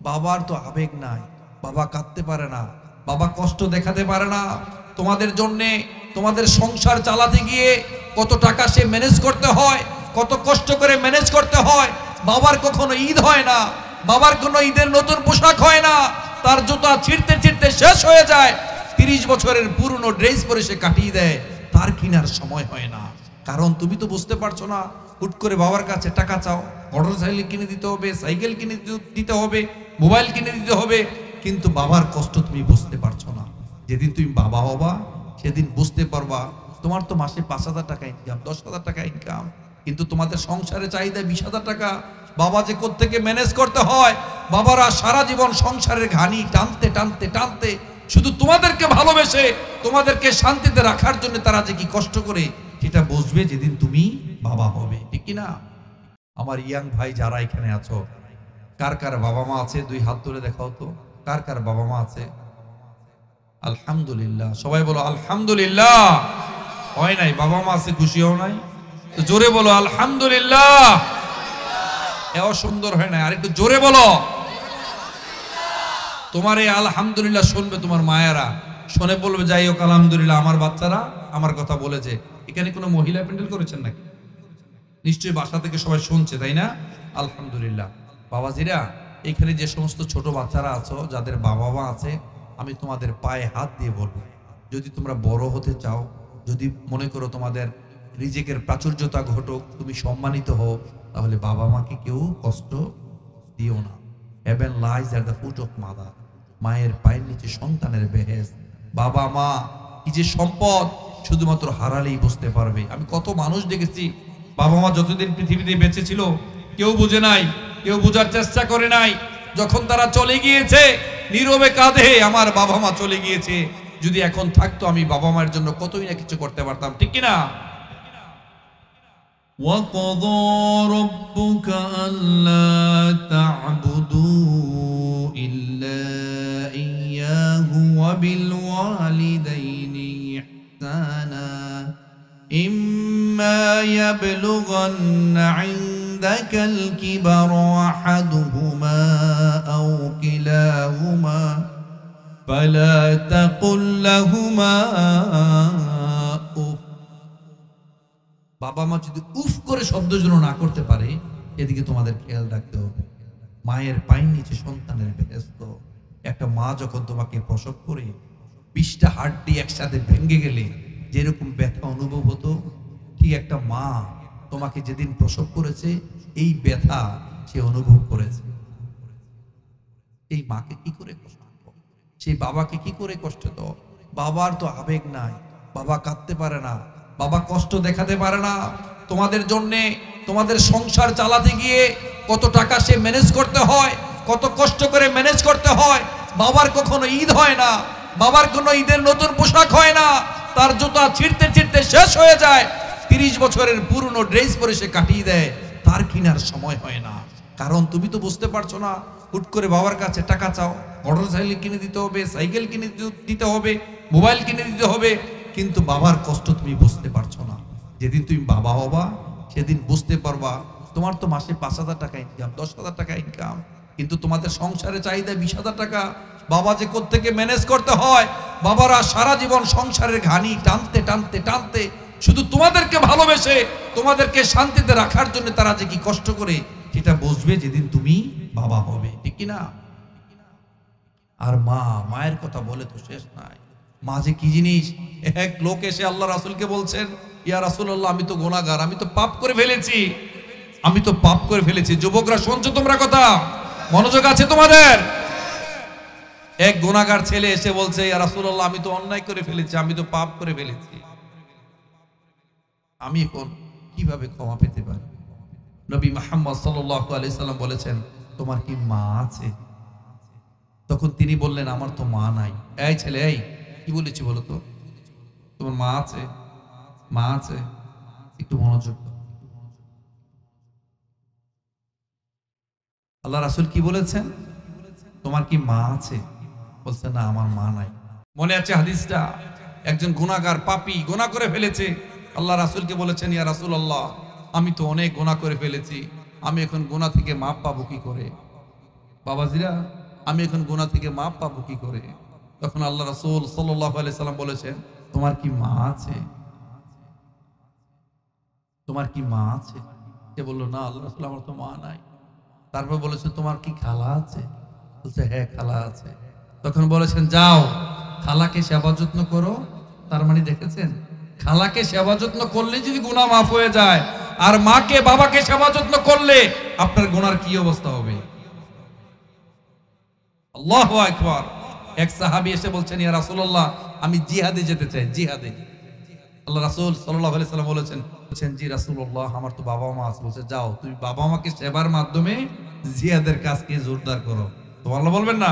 বাবার তো আবেগ নাই, বাবা কাঁদতে পারে না, বাবা কষ্ট দেখাতে পারে না। তোমাদের জন্যে তোমাদের সংসার চালাতে গিয়ে কত টাকা সে ম্যানেজ করতে হয়, কত কষ্ট করে ম্যানেজ করতে হয়। বাবার কখনো ঈদ হয় না, বাবার কোনো ঈদের নতুন পোশাক হয় না, তার জুতা ছিঁড়তে ছিঁড়তে শেষ হয়ে যায়। 30 বছরের পুরনো ড্রেস পরে সে কাটিয়ে দেয়, তার কেনার সময় হয় না। কারণ তুমি তো বুঝতে পারছো না, হুট করে বাবার কাছে টাকা চাও, মোটরসাইকেল কিনে দিতে হবে, সাইকেল কিনে দিতে হবে, মোবাইল কিনে দিতে হবে, কিন্তু বাবার কষ্ট তুমি বুঝতে পারছো না। যেদিন তুমি বাবা হবা সেদিন বুঝতে পারবা। তোমার তো মাসে 5,000 টাকা ইনকাম, 10,000 টাকা ইনকাম, কিন্তু তোমাদের সংসারে চাহিদা 20,000 টাকা। বাবা যে কোত্থেকে ম্যানেজ করতে হয়। বাবারা সারা জীবন সংসারের ঘানি টানতে টানতে টানতে শুধু তোমাদেরকে ভালোবেসে তোমাদেরকে শান্তিতে রাখার জন্য তারা যে কি কষ্ট করে, সেটা বুঝবে যেদিন তুমি বাবা হবে, ঠিক কিনা? আমার ইয়াং ভাই যারা এখানে আছো, কার কার বাবা মা আছে? 2 হাত তুলে দেখাও তো, কার কার বাবা মা আছে? আলহামদুলিল্লাহ, সবাই বলো আলহামদুলিল্লাহ। হয় নাই, বাবা মা আছে, খুশি হও নাই? তো জোরে বলো আলহামদুলিল্লাহ। এও সুন্দর হয় না, আর একটু জোরে বলো। তোমার এই আলহামদুলিল্লাহ শুনবে তোমার মায়েরা, শুনে বলবে যাই হোক আলহামদুলিল্লাহ, আমার বাচ্চারা আমার কথা বলেছে। এখানে কোনো মহিলা প্যান্ডেল করেছেন নাকি? নিশ্চয়ই বাসা থেকে সবাই শুনছে, তাই না? আলহামদুলিল্লাহ। বাবাজিরা, এখানে যে সমস্ত ছোট বাচ্চারা আছো, যাদের বাবা মা আছে, আমি তোমাদের পায়ে হাত দিয়ে বলবো, যদি তোমরা বড় হতে চাও, যদি মনে করো তোমাদের রিজিকের প্রাচুর্যতা ঘটুক, তুমি সম্মানিত হও, তাহলে বাবা মাকে কেউ কষ্ট দিও না। Heaven lies at the foot of mother. মায়ের পায়ের নিচে সন্তানের বেহেশত। বাবা মা কি যে সম্পদ, শুধুমাত্র হারালেই বুঝতে পারবে। আমি কত মানুষ দেখেছি, বাবা মা যতদিন পৃথিবীতে বেঁচে ছিল কেউ বুঝে নাই, কেউ বোঝার চেষ্টা করে নাই। যখন তারা চলে গিয়েছে নীরবে কাঁদে, আমার বাবা মা চলে গিয়েছে, যদি এখন থাকতো আমি বাবা মায়ের জন্য কতই না কিছু করতে পারতাম, ঠিক কিনা? وَقَضَى رَبُّكَ أَلَّا تَعْبُدُوا إِلَّا إِيَّاهُ وَبِالْوَالِدَيْنِ إِحْسَانًا إِمَّا يَبْلُغَنَّ عِندَكَ الْكِبَرَ أَحَدُهُمَا أَوْ كِلَاهُمَا فَلَا تَقُل لَّهُمَا أُفٍّ। বাবা মা যদি উফ করে শব্দ যেন না করতে পারে, এদিকে তোমাদের খেয়াল রাখতে হবে। মায়ের পায়ের নিচে সন্তানের বেহেশত। একটা মা যখন তোমাকে প্রসব করে 20টা হাড্ডি একসাথে ভেঙে গেলে যেরকম ব্যথা অনুভব হতো, ঠিক একটা মা তোমাকে যেদিন প্রসব করেছে এই ব্যথা সে অনুভব করেছে। এই মাকে কি করে কষ্ট দাও, সেই বাবাকে কি করে কষ্ট দাও? বাবার তো আবেগ নাই, বাবা কাঁদতে পারে না, বাবা কষ্ট দেখাতে পারে না। তোমাদের জন্যে তোমাদের সংসার চালাতে গিয়ে কত টাকা সে ম্যানেজ করতে হয়, কত কষ্ট করে ম্যানেজ করতে হয়। বাবার কখনো ঈদ হয় না, বাবার কোনো ঈদের নতুন পোশাক হয় না, তার জুতা ছিঁড়তে ছিঁড়তে শেষ হয়ে যায়। 30 বছরের পুরনো ড্রেস পরে সে কাটিয়ে দেয়, তার কেনার সময় হয় না। কারণ তুমি তো বুঝতে পারছো না, হুট করে বাবার কাছে টাকা চাও, মোটরসাইকেল কিনে দিতে হবে, সাইকেল কিনে দিতে হবে, মোবাইল কিনে দিতে হবে, কিন্তু বাবার কষ্ট তুমি বুঝতে পারছো না। যেদিন তুমি বাবা হবা সেদিন বুঝতে পারবা। তোমার তো মাসে 5,000 টাকা ইনকাম, 10,000 টাকা ইনকাম, কিন্তু তোমাদের সংসারে চাহিদা 20,000 টাকা। বাবা যে কোত্থেকে ম্যানেজ করতে হয়। বাবারা সারা জীবন সংসারের ঘানি টানতে টানতে টানতে শুধু তোমাদেরকে ভালোবেসে তোমাদেরকে শান্তিতে রাখার জন্য তারা যে কি কষ্ট করে, সেটা বুঝবে যেদিন তুমি বাবা হবে, ঠিক কিনা? আর মা, মায়ের কথা বলে তো শেষ নাই। মা যে কি জিনিস। এক লোক এসে আল্লাহ রাসূলকে বলছেন, ইয়া রাসূলুল্লাহ, আমি তো গুনাহগার, আমি তো পাপ করে ফেলেছি, আমি তো পাপ করে ফেলেছি। যুবকরা শুনছো তোমরা কথা? মনোযোগ আছে তোমাদের? এক গুনাহগার ছেলে এসে বলছে, ইয়া রাসূলুল্লাহ, আমি তো অন্যায় করে ফেলেছি, আমি তো পাপ করে ফেলেছি, আমি এখন কিভাবে ক্ষমা পেতে পারি? নবী মুহাম্মদ সাল্লাল্লাহু আলাইহি সাল্লাম বলেছেন, তোমার কি মা আছে? তখন তিনি বললেন, আমার তো মা নাই। এই ছেলে, এই কি বলেছি বলো তো? তোমার মা আছে? মা আছে? একটু মনোযোগ দাও। আল্লাহ রাসূল কি বলেছেন? তোমার কি মা আছে? বলছে, না, আমার মা নাই। মনে আছে হাদিসটা? একজন গুনাহগার পাপী গুনাহ করে ফেলেছে, আল্লাহ রাসূলকে বলেছেন, ইয়া রাসূলুল্লাহ, আমি তো অনেক গুনাহ করে ফেলেছি, আমি এখন গুনাহ থেকে মাপ পাবো কি করে? বাবাজিরা, আমি এখন গুনাহ থেকে মাপ পাবো কি করে? তখন আল্লাহ রাসূল সাল্লাল্লাহু আলাইহি সাল্লাম বলেছেন, তোমার কি মা আছে? তোমার কি মা আছে? সে বলল, না আল্লাহ রাসূল, আমার তো মা নাই। তারপর বলেছেন, তোমার কি খালা আছে? বলছে, হ্যাঁ খালা আছে। তখন বলেছেন, যাও খালাকে সেবা যত্ন করো। তার মানে দেখেছেন, খালাকে সেবা যত্ন করলে যদি গুনাহ মাফ হয়ে যায়, আর মাকে বাবাকে সেবা যত্ন করলে আপনার গুনার কি অবস্থা হবে? আল্লাহু আকবার। এক সাহাবী এসে বলছেন, ইয়া রাসূলুল্লাহ, আমি জিহাদে যেতে চাই, জিহাদে। আল্লাহ রাসূল সাল্লাল্লাহু আলাইহি সাল্লাম বলেছেন, জি রাসূলুল্লাহ, আমার তো বাবা মা আছে। বলছে, যাও তুমি বাবা মাকে সেবার মাধ্যমে জিহাদের কাজকে জোরদার করো। সুবহানাল্লাহ বলবেন না?